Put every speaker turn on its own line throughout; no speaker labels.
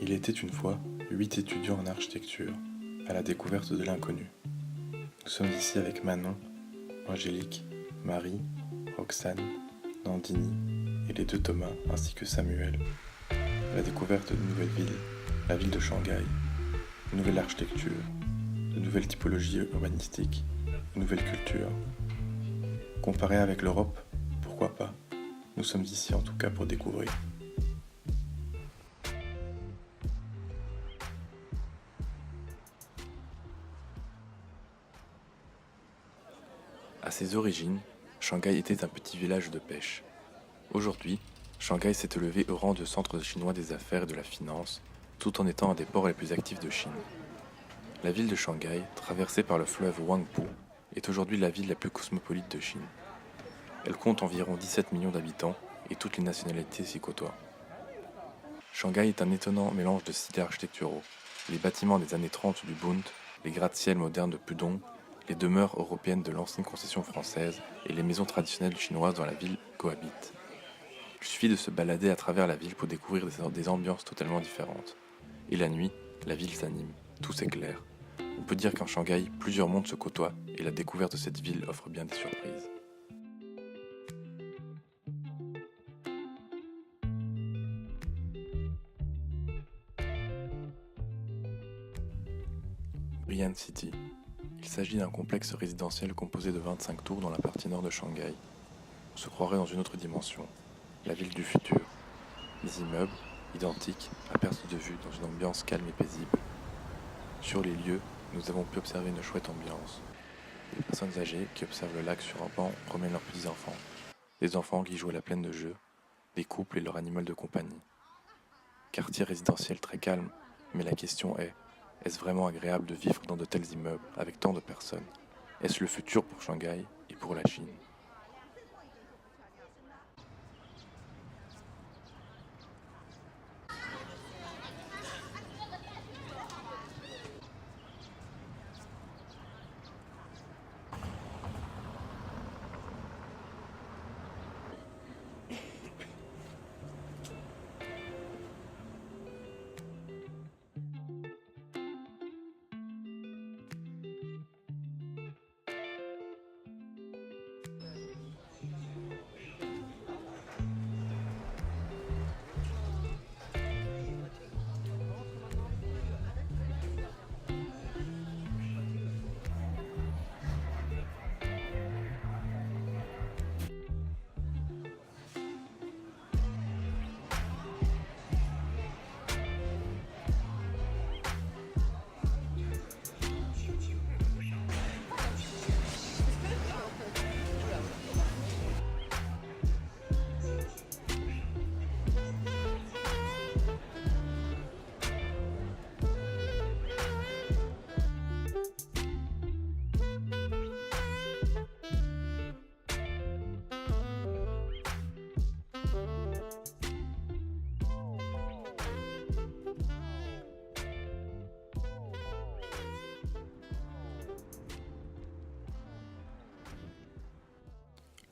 Il était une fois 8 étudiants en architecture, à la découverte de l'inconnu. Nous sommes ici avec Manon, Angélique, Marie, Roxane, Nandini et les deux Thomas, ainsi que Samuel, à la découverte d'une nouvelle ville, la ville de Shanghai, une nouvelle architecture, de nouvelles typologies urbanistiques, une nouvelle culture. Comparée avec l'Europe, pourquoi pas? Nous sommes ici en tout cas pour découvrir. À ses origines, Shanghai était un petit village de pêche. Aujourd'hui, Shanghai s'est élevé au rang de centre chinois des affaires et de la finance, tout en étant un des ports les plus actifs de Chine. La ville de Shanghai, traversée par le fleuve Huangpu, est aujourd'hui la ville la plus cosmopolite de Chine. Elle compte environ 17 millions d'habitants et toutes les nationalités s'y côtoient. Shanghai est un étonnant mélange de styles architecturaux. Les bâtiments des années 30 du Bund, les gratte-ciel modernes de Pudong, les demeures européennes de l'ancienne concession française et les maisons traditionnelles chinoises dans la ville cohabitent. Il suffit de se balader à travers la ville pour découvrir des ambiances totalement différentes. Et la nuit, la ville s'anime, tout s'éclaire. On peut dire qu'en Shanghai, plusieurs mondes se côtoient et la découverte de cette ville offre bien des surprises. Brian City. Il s'agit d'un complexe résidentiel composé de 25 tours dans la partie nord de Shanghai. On se croirait dans une autre dimension, la ville du futur. Les immeubles, identiques, à perte de vue dans une ambiance calme et paisible. Sur les lieux, nous avons pu observer une chouette ambiance. Des personnes âgées qui observent le lac sur un banc promènent leurs petits-enfants. Des enfants qui jouent à la plaine de jeu. Des couples et leur animal de compagnie. Quartier résidentiel très calme, mais la question est-ce vraiment agréable de vivre dans de tels immeubles avec tant de personnes? Est-ce le futur pour Shanghai et pour la Chine?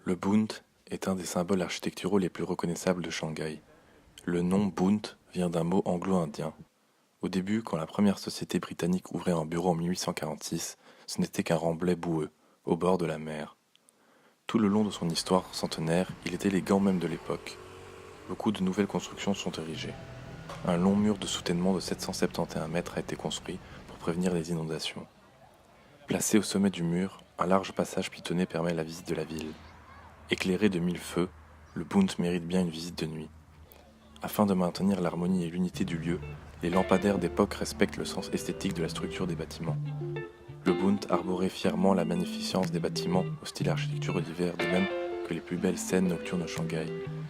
Le Bund est un des symboles architecturaux les plus reconnaissables de Shanghai. Le nom Bund vient d'un mot anglo-indien. Au début, quand la première société britannique ouvrait un bureau en 1846, ce n'était qu'un remblai boueux, au bord de la mer. Tout le long de son histoire centenaire, il est élégant même de l'époque. Beaucoup de nouvelles constructions sont érigées. Un long mur de soutènement de 771 mètres a été construit pour prévenir les inondations. Placé au sommet du mur, un large passage pitonné permet la visite de la ville. Éclairé de 1000 feux, le Bund mérite bien une visite de nuit. Afin de maintenir l'harmonie et l'unité du lieu, les lampadaires d'époque respectent le sens esthétique de la structure des bâtiments. Le Bund arborait fièrement la magnificence des bâtiments au style architecture d'hiver, de même que les plus belles scènes nocturnes de Shanghai,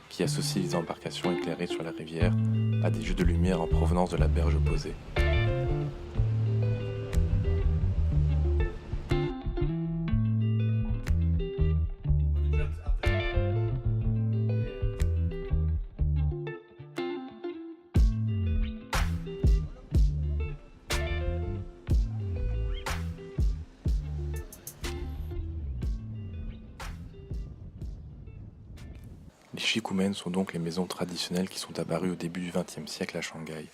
qui associent les embarcations éclairées sur la rivière à des jeux de lumière en provenance de la berge opposée. Les shikumen sont donc les maisons traditionnelles qui sont apparues au début du XXe siècle à Shanghai.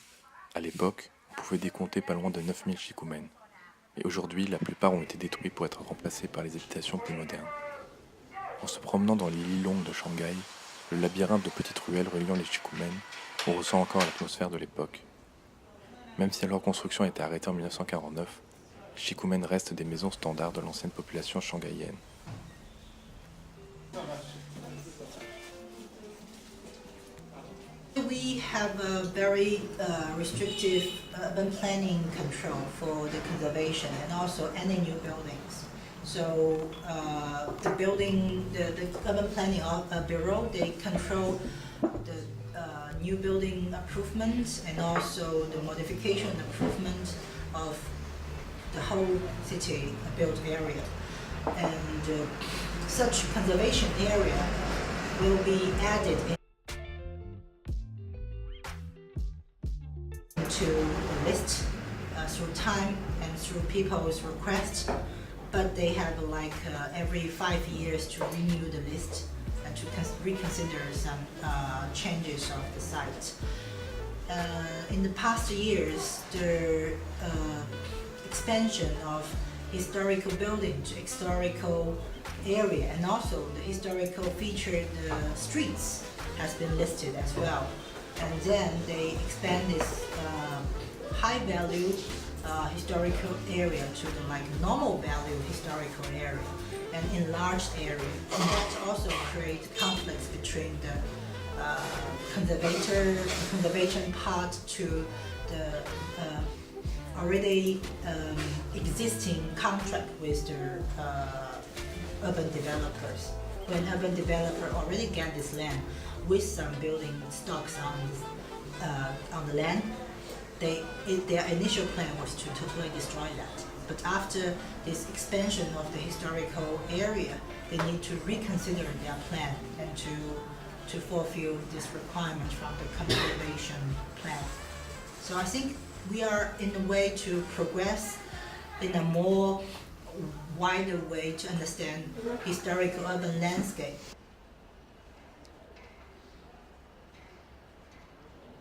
À l'époque, on pouvait décompter pas loin de 9000 shikumen. Et aujourd'hui, la plupart ont été détruits pour être remplacés par les habitations plus modernes. En se promenant dans les Lilong de Shanghai, le labyrinthe de petites ruelles reliant les shikumen, on ressent encore l'atmosphère de l'époque. Même si leur construction a été arrêtée en 1949, les shikumen restent des maisons standards de l'ancienne population shanghaïenne.
We have a very restrictive urban planning control for the conservation and also any new buildings. So the urban planning bureau, they control the new building improvements and also the modification and improvement of the whole city built area. And such conservation area will be added to the list through time and through people's requests, but they have every 5 years to renew the list and to reconsider some changes of the site. In the past years, the expansion of historical building to historical area and also the historical featured streets has been listed as well. And then they expand this high value historical area to the normal value historical area and enlarged area. And that also creates conflicts between the conservation part to the already existing contract with the urban developers. When urban developer already get this land with some building stocks on the land, their initial plan was to totally destroy that. But after this expansion of the historical area, they need to reconsider their plan and to fulfill this requirement from the conservation plan. So I think we are in a way to progress in a more wider way to understand historical urban landscape.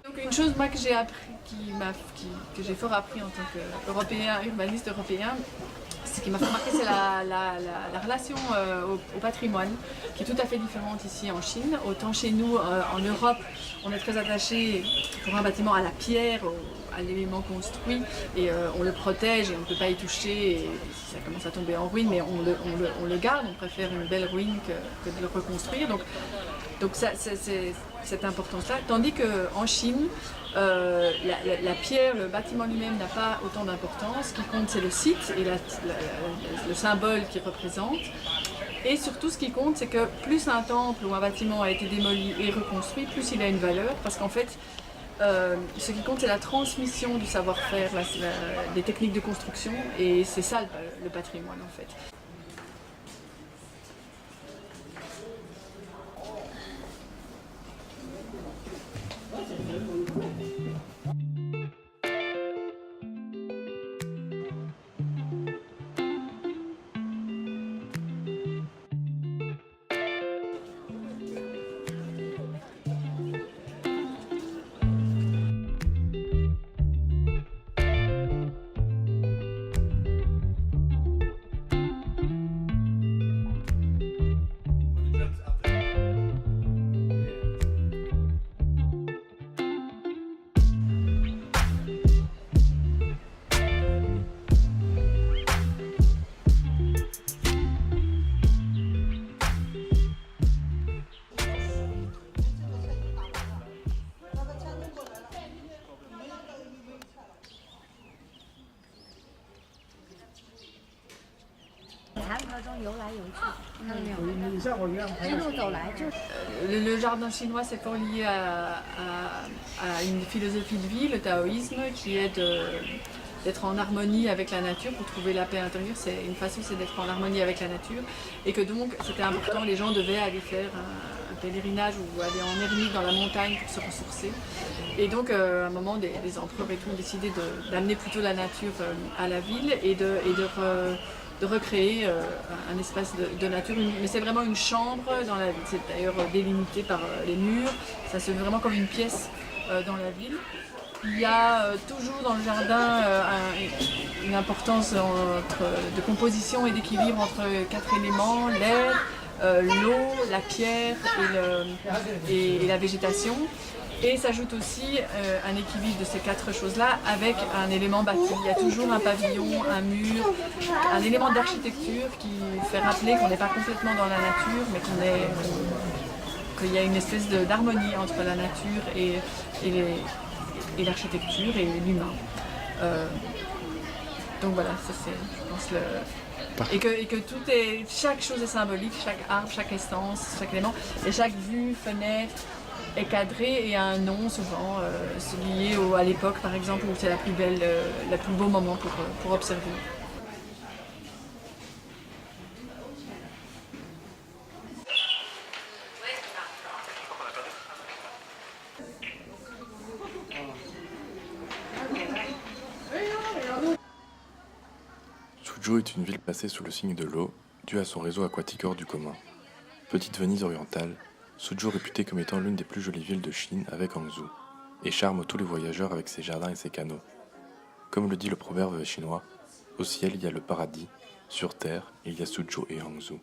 Donc une chose moi que j'ai appris, que j'ai fort appris en tant qu'Européen, urbaniste européen, ce qui m'a fait remarquer, c'est la relation au patrimoine, qui est tout à fait différente ici en Chine. Autant chez nous, en Europe, on est très attaché pour un bâtiment à la pierre, à l'élément construit, et on le protège et on ne peut pas y toucher, et si ça commence à tomber en ruine, mais on le garde, on préfère une belle ruine que de le reconstruire. Donc ça, c'est cette importance-là. Tandis qu'en Chine, la pierre, le bâtiment lui-même n'a pas autant d'importance. Ce qui compte, c'est le site et le symbole qu'il représente. Et surtout, ce qui compte, c'est que plus un temple ou un bâtiment a été démoli et reconstruit, plus il a une valeur. Parce qu'en fait, ce qui compte, c'est la transmission du savoir-faire, des techniques de construction. Et c'est ça le patrimoine, en fait. Le jardin chinois, c'est fort lié à une philosophie de vie, le taoïsme, qui est d'être en harmonie avec la nature pour trouver la paix intérieure. C'est une façon, c'est d'être en harmonie avec la nature, et que donc c'était important, les gens devaient aller faire un pèlerinage ou aller en ermite dans la montagne pour se ressourcer. Et donc à un moment, des empereurs et tout ont décidé d'amener plutôt la nature à la ville et de recréer un espace de nature. Mais c'est vraiment une chambre dans la ville. C'est d'ailleurs délimité par les murs. Ça se fait vraiment comme une pièce dans la ville. Il y a toujours dans le jardin une importance de composition et d'équilibre entre 4 éléments, l'air, l'eau, la pierre et la végétation. Et s'ajoute aussi un équilibre de ces 4 choses-là avec un élément bâti. Il y a toujours un pavillon, un mur, un élément d'architecture qui fait rappeler qu'on n'est pas complètement dans la nature, mais qu'il y a une espèce d'harmonie entre la nature et l'architecture et l'humain. Donc voilà, ça c'est, je pense, et que chaque chose est symbolique, chaque arbre, chaque essence, chaque élément, et chaque vue, fenêtre est cadrée et a un nom souvent lié à l'époque par exemple où c'est la plus beau moment pour observer.
Suzhou est une ville placée sous le signe de l'eau, due à son réseau aquatique hors du commun. Petite Venise orientale, Suzhou réputée comme étant l'une des plus jolies villes de Chine avec Hangzhou, et charme tous les voyageurs avec ses jardins et ses canaux. Comme le dit le proverbe chinois, au ciel il y a le paradis, sur terre il y a Suzhou et Hangzhou.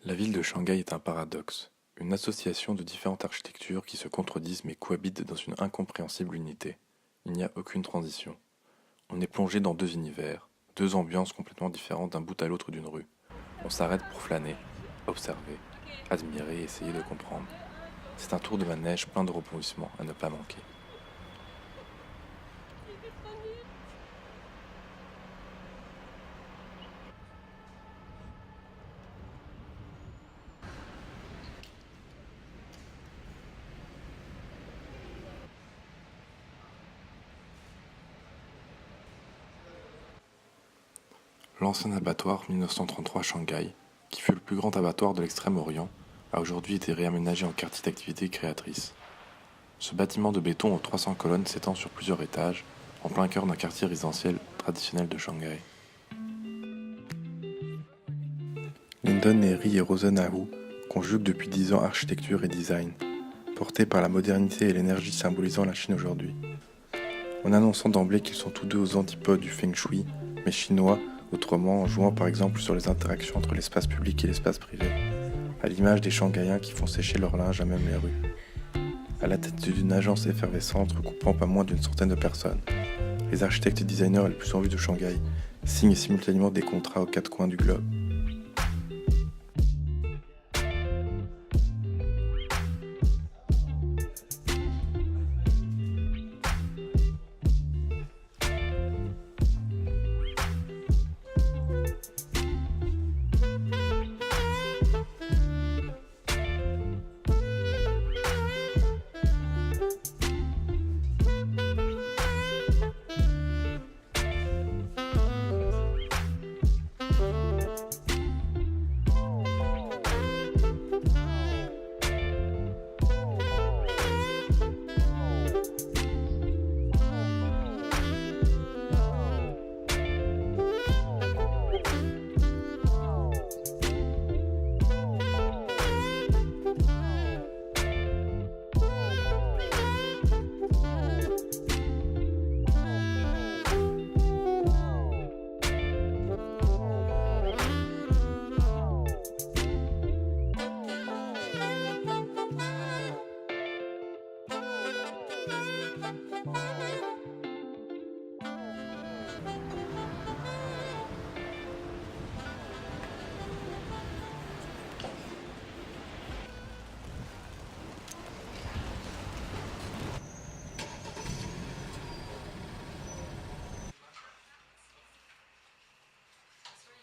La ville de Shanghai est un paradoxe, une association de différentes architectures qui se contredisent mais cohabitent dans une incompréhensible unité. Il n'y a aucune transition. On est plongé dans 2 univers, 2 ambiances complètement différentes d'un bout à l'autre d'une rue. On s'arrête pour flâner, observer, admirer et essayer de comprendre. C'est un tour de manège plein de rebondissements à ne pas manquer. L'ancien abattoir 1933 Shanghai, qui fut le plus grand abattoir de l'Extrême-Orient, a aujourd'hui été réaménagé en quartier d'activités créatrices. Ce bâtiment de béton aux 300 colonnes s'étend sur plusieurs étages, en plein cœur d'un quartier résidentiel traditionnel de Shanghai. Lyndon Neri et Rosenau conjuguent depuis 10 ans architecture et design, portés par la modernité et l'énergie symbolisant la Chine aujourd'hui. En annonçant d'emblée qu'ils sont tous deux aux antipodes du feng shui, mais chinois, autrement en jouant par exemple sur les interactions entre l'espace public et l'espace privé, à l'image des Shanghaïens qui font sécher leur linge à même les rues. À la tête d'une agence effervescente regroupant pas moins d'une centaine de personnes, les architectes et designers les plus en vue de Shanghai signent simultanément des contrats aux 4 coins du globe.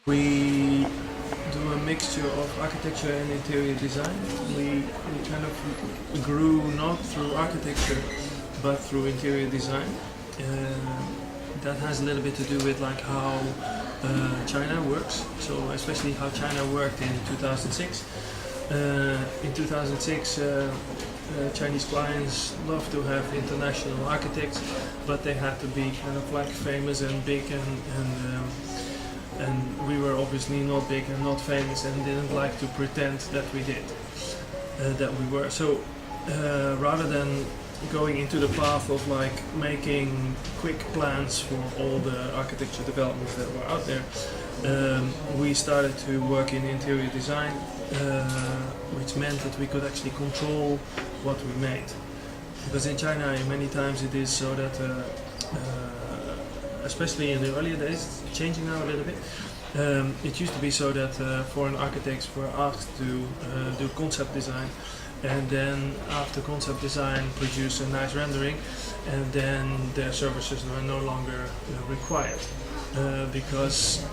We do a mixture of architecture and interior design. We kind of grew not through architecture but through interior design. that has a little bit to do with like how China works. So especially how China worked in 2006. In 2006, Chinese clients love to have international architects, but they had to be kind of like famous and big, and we were obviously not big and not famous and didn't like to pretend that we did, that we were. So rather than going into the path of like making quick plans for all the architecture developments that were out there, we started to work in interior design, which meant that we could actually control what we made. Because in China, many times it is so that, especially in the earlier days, it's changing now a little bit. It used to be so that foreign architects were asked to do concept design, and then after concept design produce a nice rendering, and then their services were no longer required. Because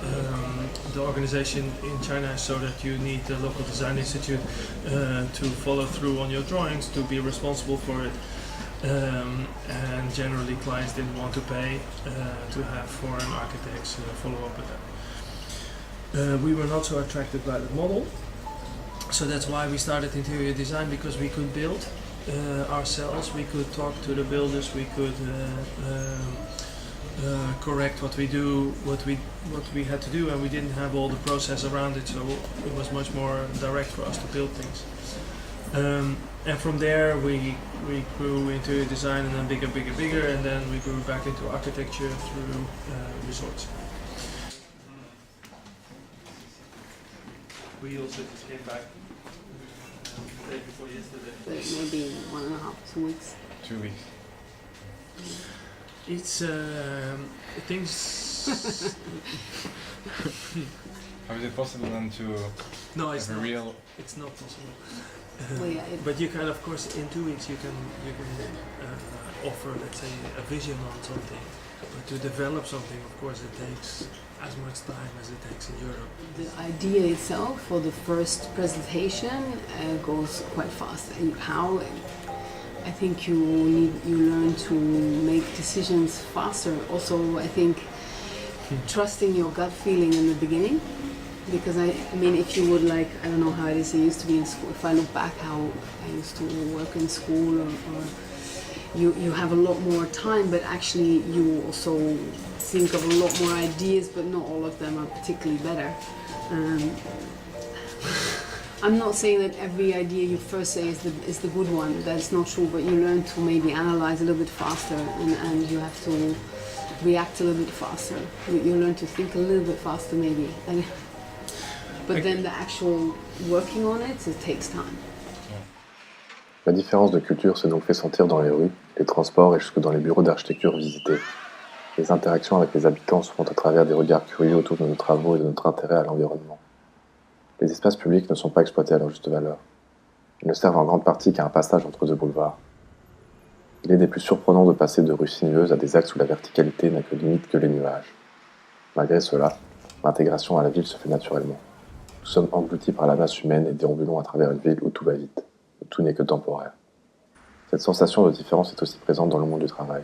the organization in China is so that you need the local design institute to follow through on your drawings, to be responsible for it. And generally clients didn't want to pay to have foreign architects follow up with them. We were not so attracted by the model, so that's why we started interior design, because we could build ourselves, we could talk to the builders, we could correct what we had to do, and we didn't have all the process around it, so it was much more direct for us to build things. And from there we grew into design, and then bigger, and then we grew back into architecture through resorts. We also just came back the day before yesterday.
Maybe 1.5, 2 weeks.
2 weeks.
It's things.
How is it possible then to
No, it's
have a
not.
real...
It's not possible.
Well, yeah,
But you can, of course, in 2 weeks you can offer, let's say, a vision on something. But to develop something, of course, it takes as much time as it takes in Europe.
the idea itself for the first presentation goes quite fast. And how I think you learn to make decisions faster. Also, I think trusting your gut feeling in the beginning. Because I mean, if you would like, I don't know how it is, it used to be in school. If I look back how I used to work in school, or you have a lot more time, but actually you also think of a lot more ideas, but not all of them are particularly better. I'm not saying that every idea you first say is the good one. That's not true, but you learn to maybe analyze a little bit faster, and you have to react a little bit faster. You learn to think a little bit faster, maybe. But then the actual working on it takes time.
La différence de culture s'est donc fait sentir dans les rues, les transports et jusque dans les bureaux d'architecture visités. Les interactions avec les habitants se font à travers des regards curieux autour de nos travaux et de notre intérêt à l'environnement. Les espaces publics ne sont pas exploités à leur juste valeur. Ils ne servent en grande partie qu'à un passage entre deux boulevards. Il est des plus surprenants de passer de rues sinueuses à des axes où la verticalité n'a que limite que les nuages. Malgré cela, l'intégration à la ville se fait naturellement. Nous sommes engloutis par la masse humaine et déambulons à travers une ville où tout va vite, où tout n'est que temporaire. Cette sensation de différence est aussi présente dans le monde du travail.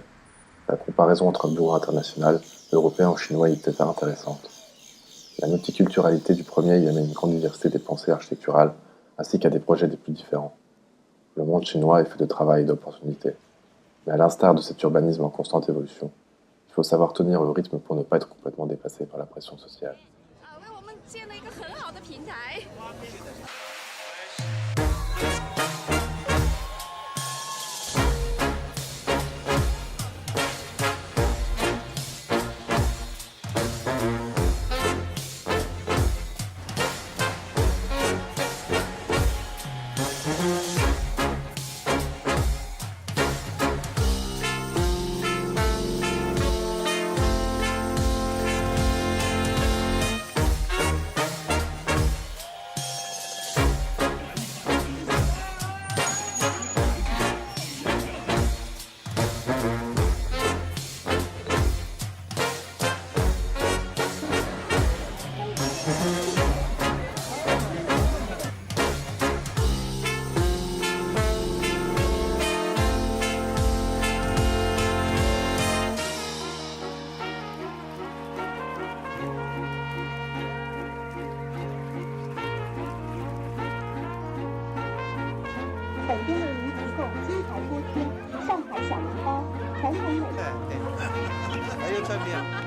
La comparaison entre un bureau international, européen ou chinois est peut-être intéressante. La multiculturalité du premier y amène une grande diversité des pensées architecturales, ainsi qu'à des projets des plus différents. Le monde chinois est fait de travail et d'opportunités. Mais à l'instar de cet urbanisme en constante évolution, il faut savoir tenir le rythme pour ne pas être complètement dépassé par la pression sociale.
为我们建了一个很好的平台。
正面。